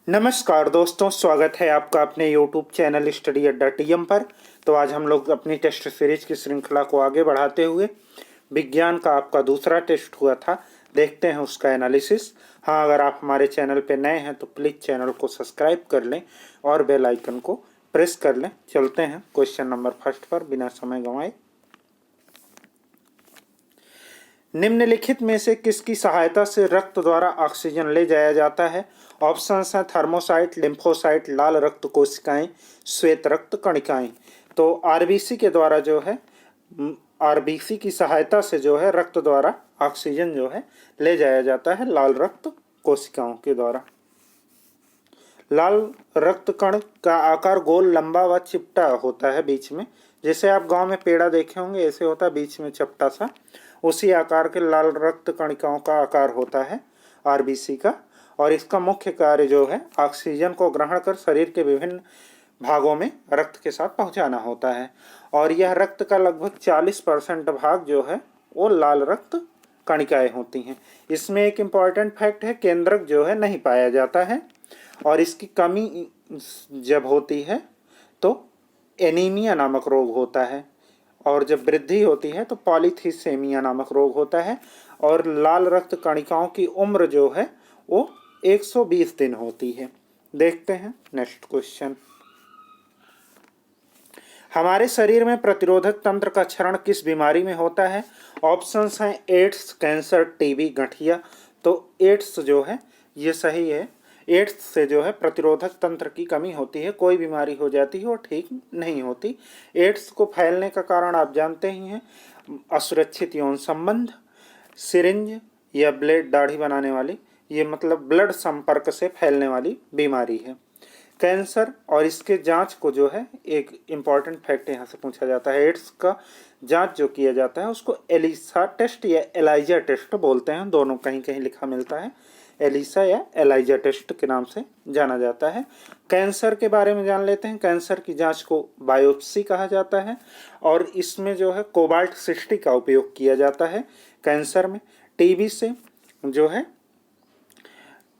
नमस्कार दोस्तों, स्वागत है आपका अपने YouTube चैनल स्टडी अड्डा टीएम पर। तो आज हम लोग अपनी टेस्ट सीरीज की श्रृंखला को आगे बढ़ाते हुए विज्ञान का आपका दूसरा टेस्ट हुआ था, देखते हैं उसका एनालिसिस। हाँ, अगर आप हमारे चैनल पे नए हैं तो प्लीज़ चैनल को सब्सक्राइब कर लें और बेल आइकन को प्रेस कर लें। चलते हैं क्वेश्चन नंबर फर्स्ट पर बिना समय गंवाए। निम्नलिखित में से किसकी सहायता से रक्त द्वारा ऑक्सीजन ले जाया जाता है? ऑप्शंस हैं थर्मोसाइट, लिम्फोसाइट, लाल रक्त कोशिकाएं, श्वेत रक्त कणिकाएं। तो आरबीसी के द्वारा जो है, आरबीसी की सहायता से जो है रक्त द्वारा ऑक्सीजन जो है ले जाया जाता है लाल रक्त कोशिकाओं के द्वारा। लाल रक्त कण का आकार गोल, लंबा व चिपटा होता है बीच में। जैसे आप गांव में पेड़ा देखे होंगे, ऐसे होता है बीच में चपटा सा, उसी आकार के लाल रक्त कणिकाओं का आकार होता है आरबीसी का। और इसका मुख्य कार्य जो है ऑक्सीजन को ग्रहण कर शरीर के विभिन्न भागों में रक्त के साथ पहुंचाना होता है। और यह रक्त का लगभग 40% भाग जो है वो लाल रक्त कणिकाएं होती हैं। इसमें एक इम्पॉर्टेंट फैक्ट है, केंद्रक जो है नहीं पाया जाता है, और इसकी कमी जब होती है तो एनीमिया नामक रोग होता है, और जब वृद्धि होती है तो पॉलीथिसेमिया नामक रोग होता है। और लाल रक्त कणिकाओं की उम्र जो है वो 120 दिन होती है। देखते हैं नेक्स्ट क्वेश्चन। हमारे शरीर में प्रतिरोधक तंत्र का क्षरण किस बीमारी में होता है? ऑप्शंस हैं एड्स, कैंसर, टीबी, गठिया। तो एड्स जो है ये सही है। एड्स से जो है प्रतिरोधक तंत्र की कमी होती है, कोई बीमारी हो जाती है और ठीक नहीं होती। एड्स को फैलने का कारण आप जानते ही हैं, असुरक्षित यौन संबंध, सिरिंज या ब्लेड, दाढ़ी बनाने वाली, ये मतलब ब्लड संपर्क से फैलने वाली बीमारी है। कैंसर और इसके जांच को जो है, एक इम्पॉर्टेंट फैक्ट यहाँ से पूछा जाता है, एड्स का जांच जो किया जाता है उसको एलिसा टेस्ट या एलाइजा टेस्ट बोलते हैं। दोनों कहीं कहीं लिखा मिलता है, एलिसा या एलाइजा टेस्ट के नाम से जाना जाता है। कैंसर के बारे में जान लेते हैं। कैंसर की जांच को बायोप्सी कहा जाता है, और इसमें जो है कोबाल्ट 60 का उपयोग किया जाता है कैंसर में। टीबी से जो है,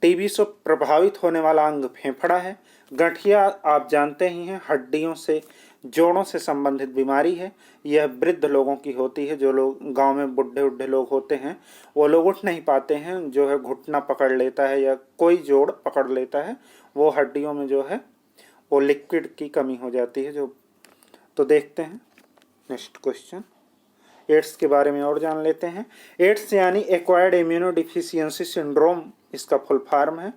टीबी से प्रभावित होने वाला अंग फेफड़ा है। गठिया आप जानते ही हैं, हड्डियों से, जोड़ों से संबंधित बीमारी है। यह वृद्ध लोगों की होती है। जो लोग गांव में बुढ़े लोग होते हैं वो लोग उठ नहीं पाते हैं, जो है घुटना पकड़ लेता है या कोई जोड़ पकड़ लेता है, वो हड्डियों में जो है वो लिक्विड की कमी हो जाती है जो। तो देखते हैं नेक्स्ट क्वेश्चन। एड्स के बारे में और जान लेते हैं। एड्स यानी एक्वायर्ड इम्यूनोडिफिशियंसी सिंड्रोम इसका फुल फॉर्म है,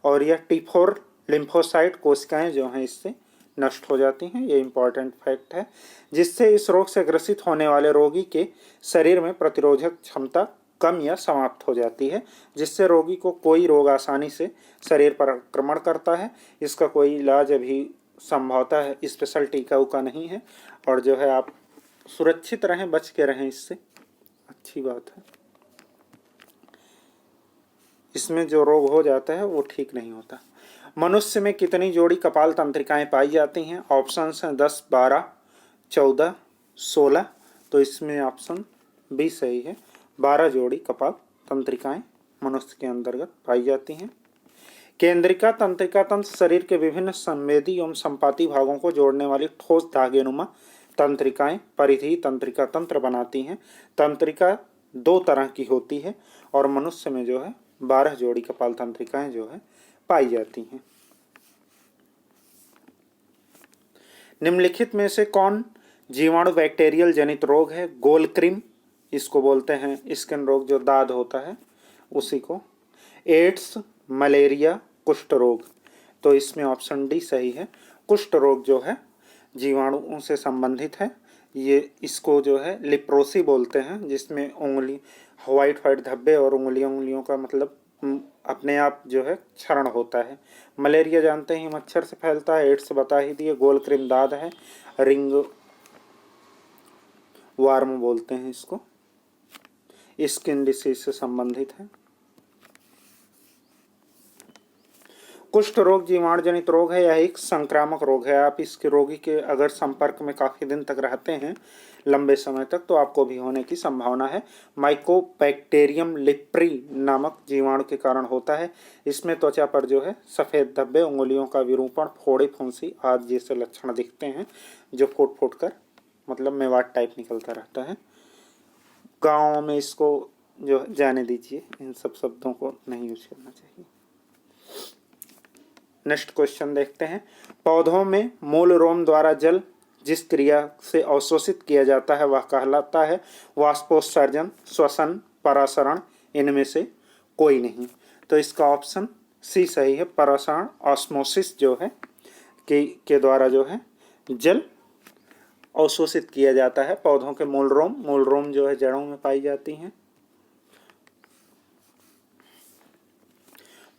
और यह T4 लिम्फोसाइट कोशिकाएं जो हैं इससे नष्ट हो जाती हैं। ये इंपॉर्टेंट फैक्ट है, जिससे इस रोग से ग्रसित होने वाले रोगी के शरीर में प्रतिरोधक क्षमता कम या समाप्त हो जाती है, जिससे रोगी को कोई रोग आसानी से शरीर पर आक्रमण करता है। इसका कोई इलाज अभी संभवतः है, स्पेशल टीका उका नहीं है, और जो है आप सुरक्षित रहें, बच के रहें, इससे अच्छी बात है। इसमें जो रोग हो जाता है वो ठीक नहीं होता। मनुष्य में कितनी जोड़ी कपाल तंत्रिकाएं पाई जाती हैं? ऑप्शंस हैं 10, 12, 14, 16। तो इसमें ऑप्शन बी सही है, 12 जोड़ी कपाल तंत्रिकाएं मनुष्य के अंतर्गत पाई जाती हैं। केंद्रिका तंत्रिका तंत्र शरीर के विभिन्न संवेदी एवं संपाती भागों को जोड़ने वाली ठोस धागेनुमा तंत्रिकाएं परिधीय तंत्रिका तंत्र बनाती हैं। तंत्रिका 2 तरह की होती है, और मनुष्य में जो है 12 जोड़ी कपाल तंत्रिकाएं जो है पाई जाती हैं। निम्नलिखित में से कौन जीवाणु बैक्टीरियल जनित रोग है? गोलक्रिम इसको बोलते हैं, स्किन रोग जो दाद होता है उसी को। एड्स, मलेरिया, कुष्ठ रोग। तो इसमें ऑप्शन डी सही है। कुष्ठ रोग जो है जीवाणुओं से संबंधित है। ये इसको जो है लिप्रोसी बोलते हैं, जिसमें उंगली वाइट धब्बे और उंगलियों का मतलब अपने आप जो है क्षरण होता है। मलेरिया जानते ही मच्छर से फैलता है। एड्स बता ही दिए। गोलक्रिम दाद है। रिंग वार्म बोलते हैं इसको, स्किन डिसीज से संबंधित है। कुष्ठ रोग जीवाणु जनित रोग है। यह एक संक्रामक रोग है। आप इसके रोगी के अगर संपर्क में काफ़ी दिन तक रहते हैं, लंबे समय तक, तो आपको भी होने की संभावना है। माइकोबैक्टीरियम लिप्री नामक जीवाणु के कारण होता है। इसमें त्वचा पर जो है सफ़ेद धब्बे, उंगलियों का विरूपण, फोड़े, फुंसी आदि जैसे लक्षण दिखते हैं, जो फूट फूट कर मतलब मेवाड़ टाइप निकलता रहता है। गाँव में इसको जो जाने दीजिए, इन सब शब्दों को नहीं यूज करना चाहिए। नेक्स्ट क्वेश्चन देखते हैं। पौधों में मूल रोम द्वारा जल जिस क्रिया से अवशोषित किया जाता है वह कहलाता है वाष्पोत्सर्जन, श्वसन, परासरण। इनमें से कोई नहीं, तो इसका ऑप्शन सी सही है। परासरण, ऑस्मोसिस जो है के द्वारा जो है जल अवशोषित किया जाता है। पौधों के मूल रोम जो है जड़ों में पाई जाती हैं।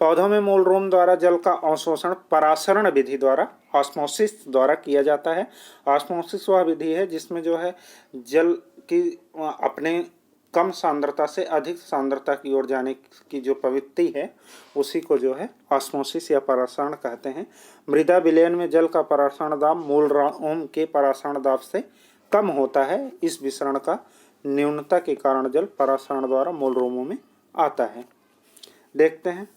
पौधों में मूल रोम द्वारा जल का अवशोषण परासरण विधि द्वारा, ऑस्मोसिस द्वारा किया जाता है। ऑस्मोसिस वह विधि है जिसमें जो है जल की अपने कम सांद्रता से अधिक सांद्रता की ओर जाने की जो प्रवृत्ति है उसी को जो है ऑस्मोसिस या परासरण कहते हैं। मृदा विलयन में जल का परासरण दाब मूल रोम के परासरण दाब से कम होता है। इस विसरण का न्यूनता के कारण जल परासरण द्वारा मूल रोमों में आता है। देखते हैं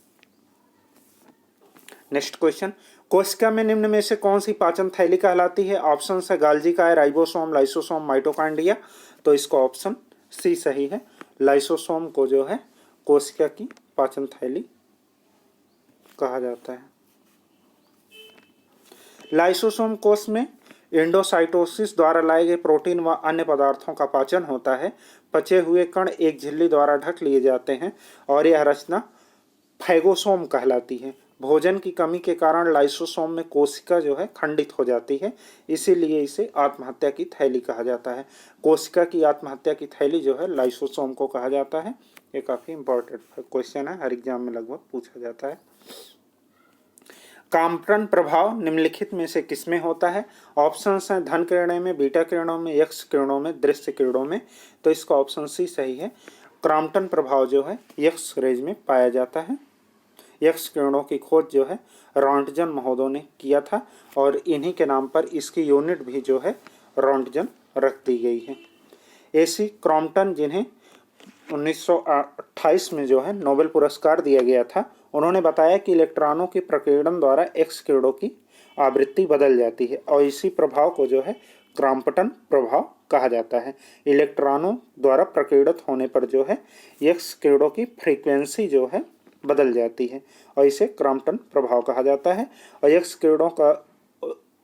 नेक्स्ट क्वेश्चन। कोशिका में निम्न में से कौन सी पाचन थैली कहलाती है? ऑप्शन है गाल्जिका, राइबोसोम, लाइसोसोम, माइटोकॉन्ड्रिया। तो इसका ऑप्शन सी सही है। लाइसोसोम को जो है कोशिका की पाचन थैली कहा जाता है। लाइसोसोम कोश में एंडोसाइटोसिस द्वारा लाए गए प्रोटीन व अन्य पदार्थों का पाचन होता है। पचे हुए कण एक झिल्ली द्वारा ढक लिए जाते हैं और यह रचना फैगोसोम कहलाती है। भोजन की कमी के कारण लाइसोसोम में कोशिका जो है खंडित हो जाती है, इसीलिए इसे आत्महत्या की थैली कहा जाता है। कोशिका की आत्महत्या की थैली जो है लाइसोसोम को कहा जाता है। ये काफ़ी इंपॉर्टेंट क्वेश्चन है, हर एग्जाम में लगभग पूछा जाता है। काम्पटन प्रभाव निम्नलिखित में से किसमें होता है? ऑप्शंस हैं धन किरणों में, बीटा किरणों में, एक्स किरणों में, दृश्य किरणों में। तो इसका ऑप्शन सी सही है। क्रॉम्पटन प्रभाव जो है एक्स रेज में पाया जाता है। एक्स किरणों की खोज जो है रॉन्टजन महोदय ने किया था और इन्हीं के नाम पर इसकी यूनिट भी जो है रॉन्टजन रख दी गई है। एसी क्रॉम्पटन, जिन्हें 1928 में जो है नोबेल पुरस्कार दिया गया था, उन्होंने बताया कि इलेक्ट्रॉनों के प्रकीर्णन द्वारा एक्स किरणों की आवृत्ति बदल जाती है और इसी प्रभाव को जो है क्रॉम्पटन प्रभाव कहा जाता है। इलेक्ट्रॉनों द्वारा प्रकीर्णित होने पर जो है एक्स किरणों की फ्रीक्वेंसी जो है बदल जाती है और इसे क्रॉम्पटन प्रभाव कहा जाता है। और एक्स किरणों का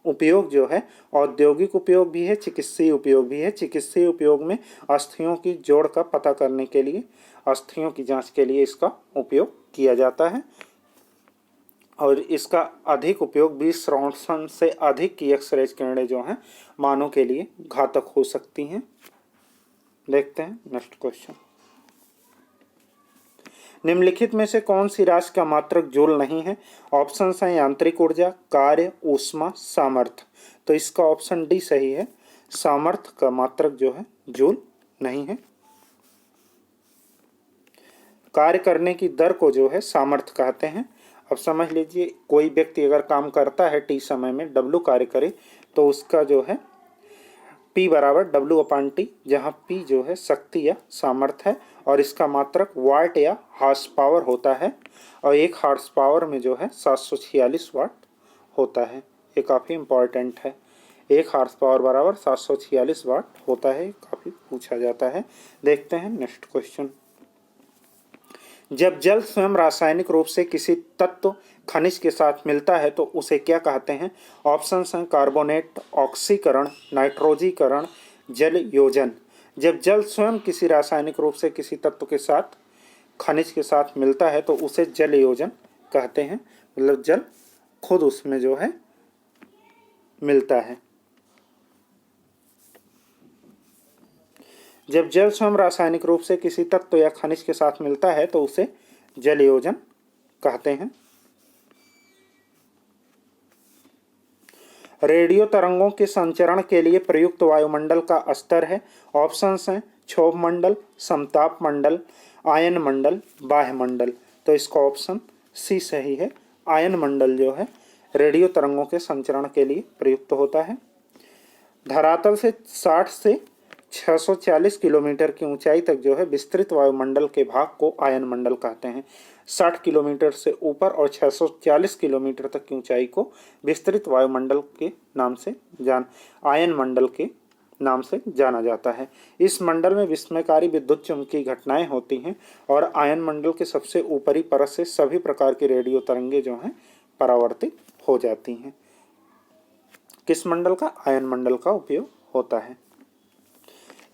उपयोग जो है औद्योगिक उपयोग भी है, चिकित्सीय उपयोग भी है। चिकित्सीय उपयोग में अस्थियों की जोड़ का पता करने के लिए, अस्थियों की जांच के लिए इसका उपयोग किया जाता है और इसका अधिक उपयोग 20 रोन्सन से अधिक की एक्सरे किरणें जो हैं मानव के लिए घातक हो सकती हैं। देखते हैं नेक्स्ट क्वेश्चन। निम्नलिखित में से कौन सी राशि का मात्रक जूल नहीं है? ऑप्शन हैं यांत्रिक ऊर्जा, कार्य, ऊष्मा, सामर्थ्य। तो इसका ऑप्शन डी सही है। सामर्थ्य का मात्रक जो है जूल नहीं है। कार्य करने की दर को जो है सामर्थ्य कहते हैं। अब समझ लीजिए, कोई व्यक्ति अगर काम करता है टी समय में, डब्लू कार्य करे, तो उसका जो है P बराबर W/T, जहाँ P जो है शक्ति या सामर्थ्य है और इसका मात्रक वाट या हॉर्स पावर होता है और एक हॉर्स पावर में जो है 746 वाट होता है। ये काफ़ी इम्पॉर्टेंट है। एक हॉर्स पावर बराबर 746 वाट होता है, काफ़ी पूछा जाता है। देखते हैं नेक्स्ट क्वेश्चन। जब जल स्वयं रासायनिक रूप से किसी तत्व खनिज के साथ मिलता है तो उसे क्या कहते हैं? ऑप्शंस हैं कार्बोनेट, ऑक्सीकरण, नाइट्रोजीकरण, जल योजन। जब जल स्वयं किसी रासायनिक रूप से किसी तत्व के साथ, खनिज के साथ मिलता है तो उसे जल योजन कहते हैं। मतलब जल खुद उसमें जो है मिलता है। जब जल स्वयं रासायनिक रूप से किसी तत्व या खनिज के साथ मिलता है तो उसे जल योजन कहते हैं। रेडियो तरंगों के संचरण के लिए प्रयुक्त वायुमंडल का स्तर है। ऑप्शंस हैं क्षोभ मंडल, समताप मंडल, आयन मंडल, बाह्य मंडल। तो इसका ऑप्शन सी सही है। आयन मंडल जो है रेडियो तरंगों के संचरण के लिए प्रयुक्त होता है। धरातल से 60 से 640 किलोमीटर की ऊंचाई तक जो है विस्तृत वायुमंडल के भाग को आयन मंडल कहते हैं। 60 किलोमीटर से ऊपर और 640 किलोमीटर तक की ऊंचाई को विस्तृत वायुमंडल के नाम से आयन मंडल के नाम से जाना जाता है। इस मंडल में विस्मयकारी विद्युत चुम्बकीय घटनाएं होती हैं और आयन मंडल के सबसे ऊपरी परत से सभी प्रकार की रेडियो तरंगे जो हैं परावर्तित हो जाती हैं। किस मंडल का? आयन मंडल का उपयोग होता है।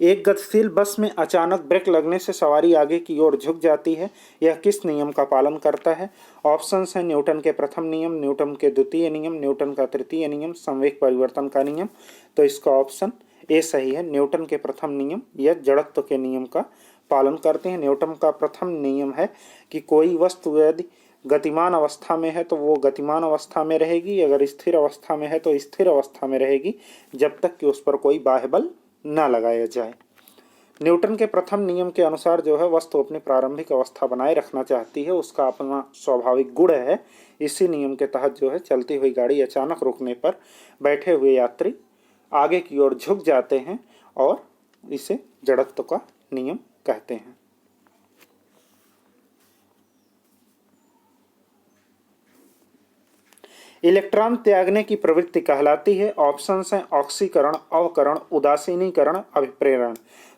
एक गतिशील बस में अचानक ब्रेक लगने से सवारी आगे की ओर झुक जाती है। यह किस नियम का पालन करता है? ऑप्शंस हैं न्यूटन के प्रथम नियम, न्यूटन के द्वितीय नियम, न्यूटन का तृतीय नियम, संवेग परिवर्तन का नियम। तो इसका ऑप्शन ए सही है, न्यूटन के प्रथम नियम या जड़त्व के नियम का पालन करते हैं। न्यूटन का प्रथम नियम है कि कोई वस्तु यदि गतिमान अवस्था में है तो वो गतिमान अवस्था में रहेगी, अगर स्थिर अवस्था में है तो स्थिर अवस्था में रहेगी, जब तक कि उस पर कोई बाह्य बल न लगाया जाए। न्यूटन के प्रथम नियम के अनुसार जो है वस्तु अपनी प्रारंभिक अवस्था बनाए रखना चाहती है, उसका अपना स्वाभाविक गुण है। इसी नियम के तहत जो है चलती हुई गाड़ी अचानक रुकने पर बैठे हुए यात्री आगे की ओर झुक जाते हैं और इसे जड़त्व का नियम कहते हैं। इलेक्ट्रॉन त्यागने की प्रवृत्ति कहलाती है। ऑप्शंस हैं ऑक्सीकरण, अवकरण, उदासीनीकरण, अभिप्रेरण।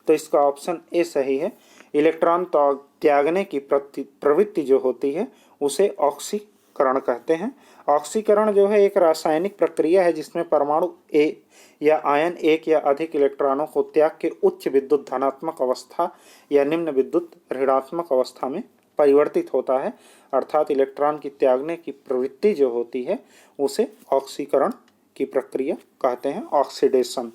तो इसका ऑप्शन ए सही है। इलेक्ट्रॉन त्यागने की प्रवृत्ति जो होती है उसे ऑक्सीकरण कहते हैं। ऑक्सीकरण जो है एक रासायनिक प्रक्रिया है जिसमें परमाणु ए या आयन एक या अधिक इलेक्ट्रॉनों को त्याग के उच्च विद्युत धनात्मक अवस्था या निम्न विद्युत ऋणात्मक अवस्था में परिवर्तित होता है, अर्थात इलेक्ट्रॉन की त्यागने की प्रवृत्ति जो होती है उसे ऑक्सीकरण की प्रक्रिया कहते हैं, ऑक्सीडेशन।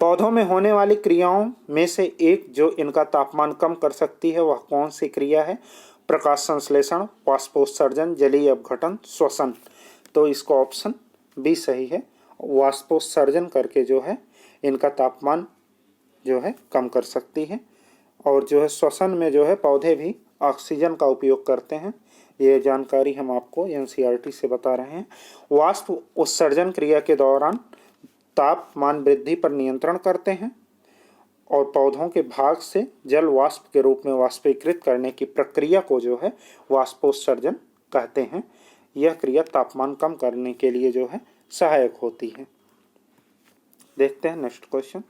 पौधों में होने वाली क्रियाओं में से एक जो इनका तापमान कम कर सकती है वह कौन सी क्रिया है? प्रकाश संश्लेषण, वाष्पोत्सर्जन, जलीय अपघटन, श्वसन। तो इसका ऑप्शन बी सही है। वाष्पोत्सर्जन करके जो है इनका तापमान जो है कम कर सकती है, और जो है श्वसन में जो है पौधे भी ऑक्सीजन का उपयोग करते हैं। ये जानकारी हम आपको एनसीईआरटी से बता रहे हैं। वाष्प उत्सर्जन क्रिया के दौरान तापमान वृद्धि पर नियंत्रण करते हैं और पौधों के भाग से जल वाष्प के रूप में वाष्पीकृत करने की प्रक्रिया को जो है वाष्पोत्सर्जन कहते हैं। यह क्रिया तापमान कम करने के लिए जो है सहायक होती है। देखते हैं नेक्स्ट क्वेश्चन।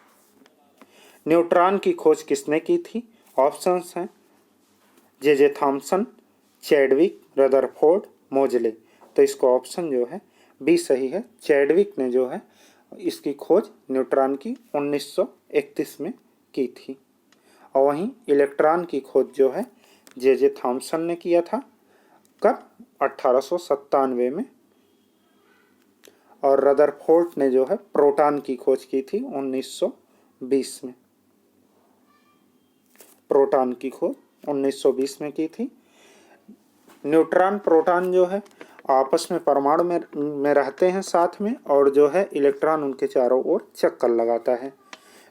न्यूट्रॉन की खोज किसने की थी? ऑप्शंस हैं जे थॉमसन, चैडविक, रदरफोर्ड, मोजले। तो इसका ऑप्शन जो है बी सही है। चैडविक ने जो है इसकी खोज न्यूट्रॉन की 1931 में की थी, और वहीं इलेक्ट्रॉन की खोज जो है जे थॉमसन ने किया था। कब? 1897 में। और रदरफोर्ड ने जो है प्रोटॉन की खोज की थी 1920 में। प्रोटॉन की खोज 1920 में की थी। न्यूट्रॉन प्रोटॉन जो है आपस में परमाणु में रहते हैं साथ में, और जो है इलेक्ट्रॉन उनके चारों ओर चक्कर लगाता है।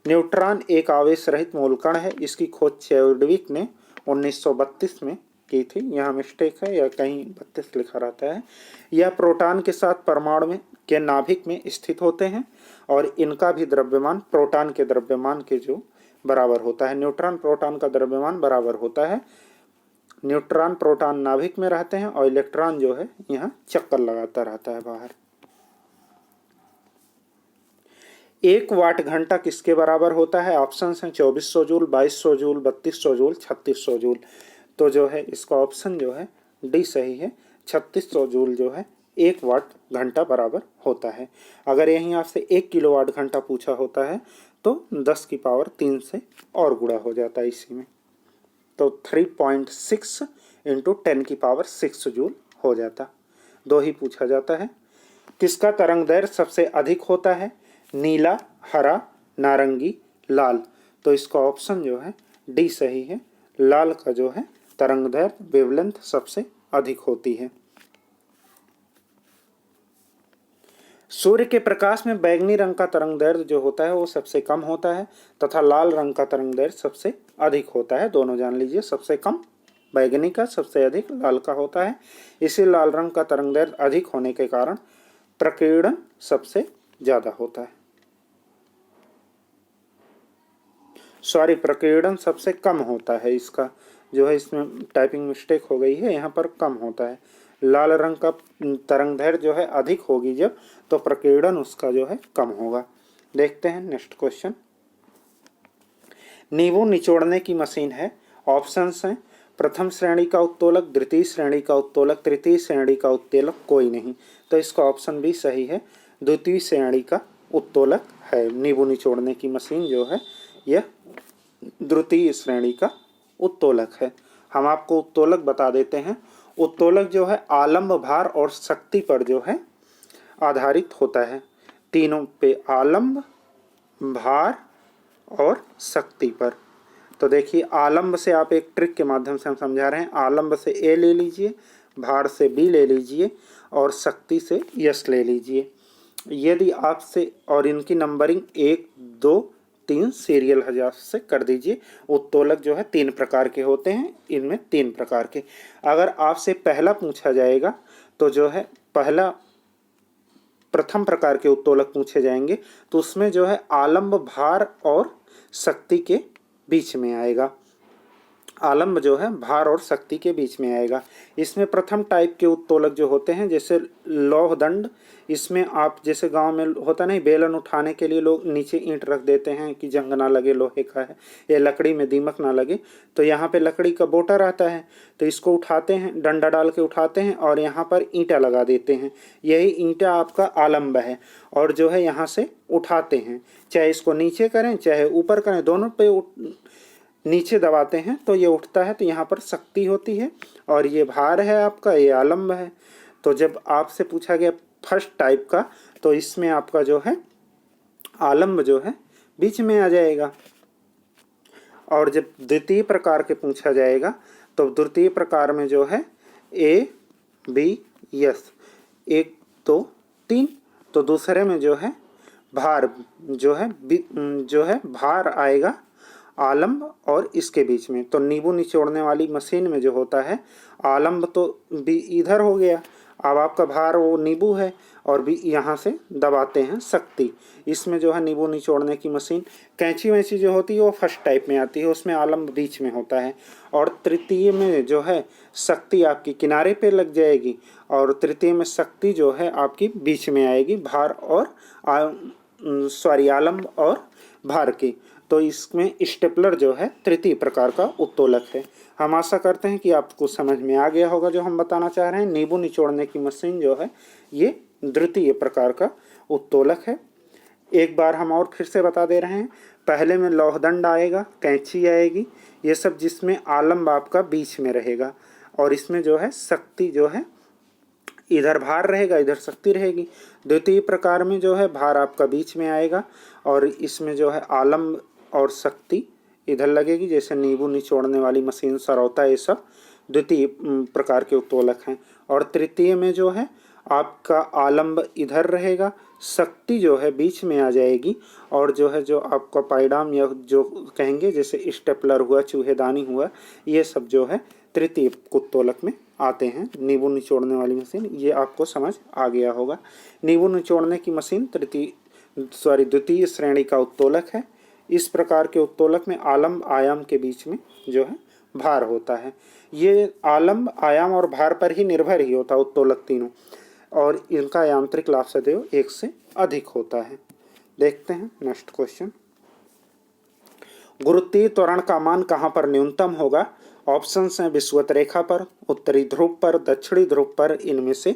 न्यूट्रॉन एक आवेश रहित मूलकण है। इसकी खोज चैडविक ने 1932 में की थी। यहाँ मिस्टेक है, या कहीं 32 लिखा रहता है। यह प्रोटॉन के साथ परमाणु में के नाभिक में स्थित होते हैं और इनका भी द्रव्यमान प्रोटॉन के द्रव्यमान के जो बराबर होता है। न्यूट्रॉन प्रोटॉन का द्रव्यमान बराबर होता है। न्यूट्रॉन प्रोटॉन नाभिक में रहते हैं और इलेक्ट्रॉन जो है यहाँ चक्कर लगाता रहता है बाहर। 1 वाट घंटा किसके बराबर होता है? ऑप्शंस हैं 2400 जूल, 2200 जूल, 3200 जूल, 3600 जूल। तो जो है इसका ऑप्शन जो है डी सही है। 3600 जूल जो है 1 वाट घंटा बराबर होता है। अगर यहीं आपसे 1 किलोवाट घंटा पूछा होता है तो 10 की पावर 3 से और गुणा हो जाता है इसी में, तो 3.6 इंटू 10 की पावर 6 जूल हो जाता। 2 ही पूछा जाता है। किसका तरंग दैर्घ्य सबसे अधिक होता है? नीला, हरा, नारंगी, लाल। तो इसका ऑप्शन जो है डी सही है। लाल का जो है तरंग दैर्घ्य वेवलेंथ सबसे अधिक होती है। सूर्य के प्रकाश में बैंगनी रंग का तरंग दैर्घ्य जो होता है वो सबसे कम होता है तथा लाल रंग का तरंग दैर्घ्य सबसे अधिक होता है। दोनों जान लीजिए, सबसे कम बैंगनी का, सबसे अधिक लाल का होता है। इसी लाल रंग का तरंग दैर्घ्य अधिक होने के कारण प्रकीर्णन सबसे ज़्यादा होता है। सॉरी, प्रकीर्णन सबसे कम होता है। इसका जो है इसमें टाइपिंग मिस्टेक हो गई है, यहाँ पर कम होता है। लाल रंग का तरंगदैर्घ्य जो है अधिक होगी जब, तो प्रकीर्णन उसका जो है कम होगा। देखते हैं नेक्स्ट क्वेश्चन। नींबू निचोड़ने की मशीन है। ऑप्शंस हैं प्रथम श्रेणी का उत्तोलक, द्वितीय श्रेणी का उत्तोलक, तृतीय श्रेणी का उत्तोलक कोई नहीं। तो इसका ऑप्शन भी सही है, द्वितीय श्रेणी का उत्तोलक है। नींबू निचोड़ने की मशीन जो है यह द्वितीय श्रेणी का उत्तोलक है। हम आपको उत्तोलक बता देते हैं। उत्तोलक जो है आलम्ब, भार और शक्ति पर जो है आधारित होता है। तीनों पे, आलम्ब, भार और शक्ति पर। तो देखिए, आलम्ब से आप एक ट्रिक के माध्यम से हम समझा रहे हैं। आलम्ब से ए ले लीजिए, भार से बी ले लीजिए और शक्ति से यस ले लीजिए। यदि आपसे, और इनकी नंबरिंग 1, 2, 3 सीरियल हजार से कर दीजिए। उत्तोलक जो है 3 प्रकार के होते हैं, इनमें 3 प्रकार के। अगर आपसे पहला पूछा जाएगा तो जो है प्रथम प्रकार के उत्तोलक पूछे जाएंगे, तो उसमें जो है आलम्ब, भार और शक्ति के बीच में आएगा। आलम्ब जो है भार और शक्ति के बीच में आएगा। इसमें प्रथम टाइप के उत्तोलक जो होते हैं, जैसे लौह दंड, इसमें आप जैसे गांव में होता नहीं, बेलन उठाने के लिए लोग नीचे ईंट रख देते हैं कि जंग ना लगे, लोहे का है, या लकड़ी में दीमक ना लगे। तो यहाँ पे लकड़ी का बोटा रहता है, तो इसको उठाते हैं, डंडा डाल के उठाते हैं और यहाँ पर ईंटा लगा देते हैं। यही ईंटा आपका आलम्ब है। और जो है यहाँ से उठाते हैं, चाहे इसको नीचे करें चाहे ऊपर करें, दोनों पे नीचे दबाते हैं तो ये उठता है। तो यहाँ पर शक्ति होती है और ये भार है आपका, ये आलम्ब है। तो जब आपसे पूछा गया फर्स्ट टाइप का, तो इसमें आपका जो है आलम्ब जो है बीच में आ जाएगा। और जब द्वितीय प्रकार के पूछा जाएगा, तो द्वितीय प्रकार में जो है ए, बी, यस, 1, 2, 3। तो दूसरे में जो है भार जो है भार आएगा आलम्ब और इसके बीच में। तो नींबू निचोड़ने वाली मशीन में जो होता है, आलम्ब तो भी इधर हो गया, अब आपका भार वो नींबू है, और भी यहाँ से दबाते हैं शक्ति। इसमें जो है नींबू निचोड़ने की मशीन, कैंची वैंची जो होती है वो फर्स्ट टाइप में आती है, उसमें आलम्ब बीच में होता है। और तृतीय में जो है शक्ति आपकी किनारे पे लग जाएगी, और तृतीय में शक्ति जो है आपकी बीच में आएगी, भार और आलम्ब और भार की। तो इसमें स्टेपलर जो है तृतीय प्रकार का उत्तोलक है। हम आशा करते हैं कि आपको समझ में आ गया होगा जो हम बताना चाह रहे हैं। नींबू निचोड़ने की मशीन जो है ये द्वितीय प्रकार का उत्तोलक है। एक बार हम और फिर से बता दे रहे हैं। पहले में लौहदंड आएगा, कैंची आएगी, ये सब, जिसमें आलम्ब आपका बीच में रहेगा, और इसमें जो है शक्ति जो है इधर भार रहेगा, इधर शक्ति रहेगी। द्वितीय प्रकार में जो है भार आपका बीच में आएगा, और इसमें जो है आलम्ब और शक्ति इधर लगेगी, जैसे नींबू निचोड़ने वाली मशीन, सरौता, ये सब द्वितीय प्रकार के उत्तोलक हैं। और तृतीय में जो है आपका आलम्ब इधर रहेगा, शक्ति जो है बीच में आ जाएगी, और जो है जो आपका पायडाम या जो कहेंगे जैसे स्टेपलर हुआ, चूहेदानी हुआ, ये सब जो है तृतीय उत्तोलक में आते हैं। नींबू निचोड़ने वाली मशीन, ये आपको समझ आ गया होगा। नींबू निचोड़ने की मशीन द्वितीय श्रेणी का उत्तोलक है। इस प्रकार के उत्तोलक में आलम्ब आयाम के बीच में जो है भार होता है। ये आलम्ब आयाम और भार पर ही निर्भर ही होता है उत्तोलक तीनों, और इनका यांत्रिक लाभसदेव 1 से अधिक होता है। देखते हैं नेक्स्ट क्वेश्चन। गुरुत्वीय त्वरण का मान कहाँ पर न्यूनतम होगा? ऑप्शंस हैं विषुवत रेखा पर, उत्तरी ध्रुव पर, दक्षिणी ध्रुव पर, इनमें से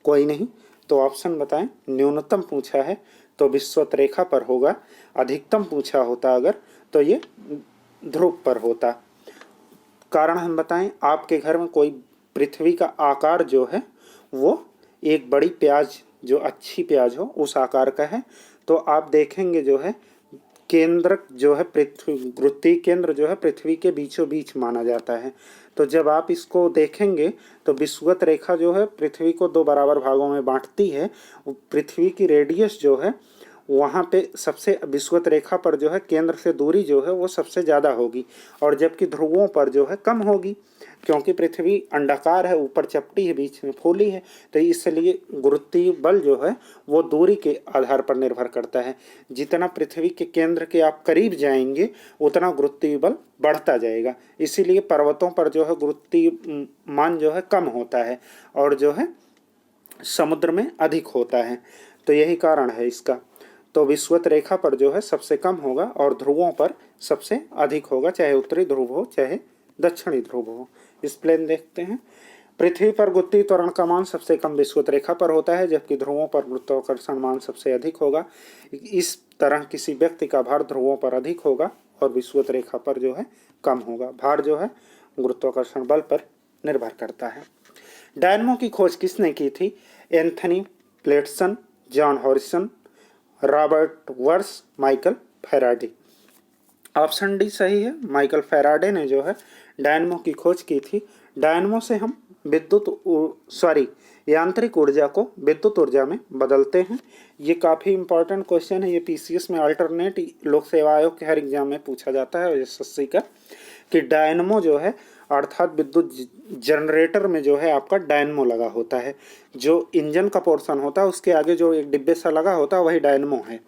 कोई नहीं। तो ऑप्शन बताएं। न्यूनतम पूछा है तो विषुवत रेखा पर होगा। अधिकतम पूछा होता अगर तो ये ध्रुव पर होता। कारण हम बताएं। आपके घर में कोई पृथ्वी का आकार जो है वो एक बड़ी प्याज, जो अच्छी प्याज हो, उस आकार का है, तो आप देखेंगे जो है केंद्र जो है पृथ्वी, गुरुत्वीय केंद्र जो है पृथ्वी के बीचों बीच माना जाता है। तो जब आप इसको देखेंगे तो विषुवत रेखा जो है पृथ्वी को 2 बराबर भागों में बांटती है। पृथ्वी की रेडियस जो है वहाँ पे सबसे, विषुवत रेखा पर जो है केंद्र से दूरी जो है वो सबसे ज़्यादा होगी, और जबकि ध्रुवों पर जो है कम होगी। क्योंकि पृथ्वी अंडाकार है, ऊपर चपटी है, बीच में फूली है, तो इसलिए गुरुत्वीय बल जो है वो दूरी के आधार पर निर्भर करता है। जितना पृथ्वी के केंद्र के आप करीब जाएंगे उतना गुरुत्वीय बल बढ़ता जाएगा। इसीलिए पर्वतों पर जो है गुरुत्वीय मान जो है कम होता है और जो है समुद्र में अधिक होता है। तो यही कारण है इसका। तो विषुवत रेखा पर जो है सबसे कम होगा और ध्रुवों पर सबसे अधिक होगा, चाहे उत्तरी ध्रुव हो चाहे दक्षिणी ध्रुव हो। इस प्लेन देखते हैं। पृथ्वी पर गुरुत्वीय त्वरण का मान सबसे कम विषुवत रेखा पर होता है, जबकि ध्रुवों पर गुरुत्वाकर्षण मान सबसे अधिक होगा। इस तरह किसी व्यक्ति का भार ध्रुवों पर अधिक होगा और विषुवत रेखा पर जो है कम होगा। भार जो है गुरुत्वाकर्षण बल पर निर्भर करता है। डायनमो की खोज किसने की थी? Anthony Platson, John Harrison, Robert Wers, Michael Faraday. Option D सही है। माइकल फैराडे ने जो है डायनमो की खोज की थी। डायनमो से हम यांत्रिक ऊर्जा को विद्युत ऊर्जा में बदलते हैं। ये काफ़ी इंपॉर्टेंट क्वेश्चन है। ये पीसीएस में अल्टरनेट लोक सेवा आयोग के हर एग्जाम में पूछा जाता है एसएससी का, कि डायनमो जो है अर्थात विद्युत जनरेटर में जो है आपका डायनमो लगा होता है। जो इंजन का पोर्शन होता है उसके आगे जो एक डिब्बे सा लगा होता है वही डायनमो है।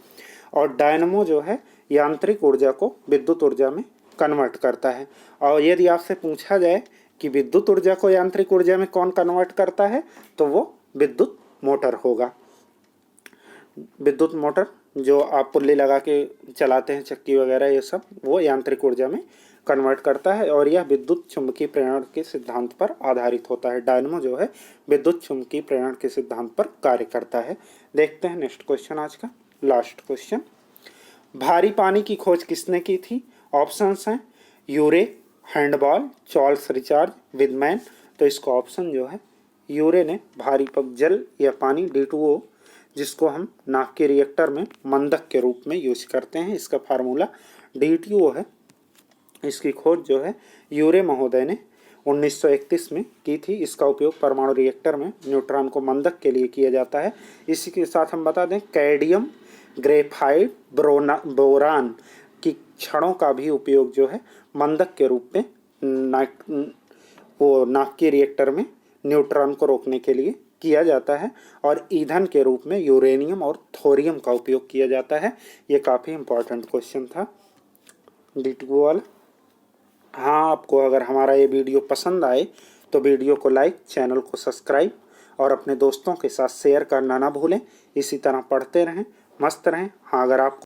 और डायनमो जो है यांत्रिक ऊर्जा को विद्युत ऊर्जा में कन्वर्ट करता है। और यदि आपसे पूछा जाए कि विद्युत ऊर्जा को यांत्रिक ऊर्जा में कौन कन्वर्ट करता है, तो वो विद्युत मोटर होगा। विद्युत मोटर जो आप पुल्ली लगा के चलाते हैं, चक्की वगैरह, ये सब वो यांत्रिक ऊर्जा में कन्वर्ट करता है और यह विद्युत चुंबकीय प्रेरण के सिद्धांत पर आधारित होता है। डायनमो जो है विद्युत चुंबकीय प्रेरण के सिद्धांत पर कार्य करता है। देखते हैं नेक्स्ट क्वेश्चन, आज का लास्ट क्वेश्चन। भारी पानी की खोज किसने की थी? ऑप्शंस हैं यूरे, हैंडबॉल, चार्ल्स रिचर्ड, विदमैन। तो इसका ऑप्शन जो है यूरे ने भारी जल या पानी D2O, जिसको हम नाक के रिएक्टर में मंदक के रूप में यूज करते हैं, इसका फार्मूला D2O है। इसकी खोज जो है यूरे महोदय ने 1931 में की थी। इसका उपयोग परमाणु रिएक्टर में न्यूट्रॉन को मंदक के लिए किया जाता है। इसी के साथ हम बता दें कैडमियम, ग्रेफाइट, बोरान की क्षणों का भी उपयोग जो है मंदक के रूप में नाक के रिएक्टर में न्यूट्रॉन को रोकने के लिए किया जाता है। और ईंधन के रूप में यूरेनियम और थोरियम का उपयोग किया जाता है। ये काफ़ी इंपॉर्टेंट क्वेश्चन था D2O वाला। हाँ, आपको अगर हमारा ये वीडियो पसंद आए तो वीडियो को लाइक, चैनल को सब्सक्राइब और अपने दोस्तों के साथ शेयर करना ना भूलें। इसी तरह पढ़ते रहें, मस्त रहें। हाँ, अगर आपको